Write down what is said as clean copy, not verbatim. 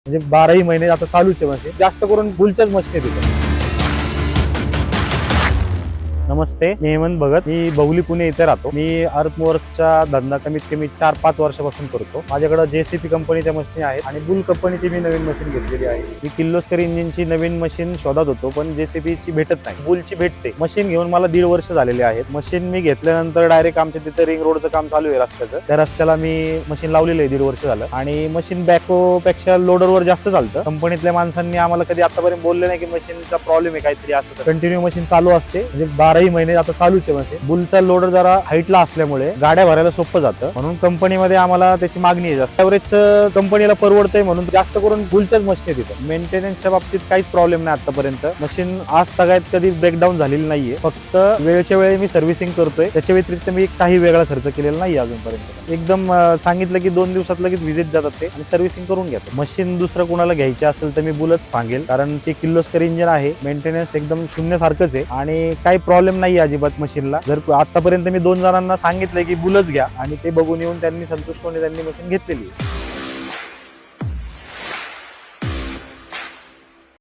म्हणजे 12ही महिने आता चालूच आहे मशीन. जास्त करून बुलच्याच मशीन आहे तिथे. नमस्ते, मी हेमंत भगत. मी बहुली पुणे इथे राहतो. मी अर्थमोअर्सचा धंदा कमीत कमी 4-5 वर्षापासून करतो. माझ्याकडे जेसीपी कंपनीच्या मशीन आहेत आणि बुल कंपनीची मी नवीन मशीन घेतलेली आहे. मी किर्लोस्कर इंजिनची नवीन मशीन शोधत होतो, पण जेसीपीची भेटत नाही. बुलची भेटते. मशीन घेऊन मला 1.5 वर्ष झालेले आहेत. मशीन मी घेतल्यानंतर डायरेक्ट आमच्या तिथे रिंग रोडचं काम चालू आहे रस्त्याचं. त्या रस्त्याला मी मशीन लावलेलं आहे 1.5 वर्ष झालं आणि मशीन बॅकोपेक्षा लोडरवर जास्त चालतं. कंपनीतल्या माणसांनी आम्हाला कधी आतापर्यंत बोलले नाही की मशीनचा प्रॉब्लेम आहे काहीतरी असं. कंटिन्यू मशीन चालू असते. म्हणजे 12ही महिने आता चालूच आहे मशीन. बुलचा लोडर जरा हाईटला असल्यामुळे गाड्या भरायला सोपं जातं, म्हणून कंपनीमध्ये आम्हाला त्याची मागणी आहे जास्त. एव्हरेज कंपनीला परवडतंय म्हणून जास्त करून बुलच्याच मशीन आहे तिथं. मेंटेनन्सच्या बाबतीत काहीच प्रॉब्लेम नाही आतापर्यंत. मशीन आज तगायत कधी ब्रेकडाऊन झालेली नाहीये. फक्त वेळच्या वेळी मी सर्व्हिसिंग करतोय, त्याच्या व्यतिरिक्त मी काही वेगळा खर्च केलेला नाही अजूनपर्यंत. एकदम सांगितलं की 2 दिवसात लगेच व्हिजिट जातात ते आणि सर्व्हिसिंग करून घेतात. मशीन दुसरं कोणाला घ्यायची असेल तर मी बुलच सांगेल, कारण ते किर्लोस्कर इंजिन आहे. मेंटेनन्स एकदम शून्यासारखंच आहे आणि काही प्रॉब्लेम नाही अजिबात मशीनला. जर आतापर्यंत मी 2 जणांना सांगितलंय की बुलच घ्या आणि ते बघून येऊन त्यांनी संतुष्ट होऊन त्यांनी मशीन घेतलेली आहे.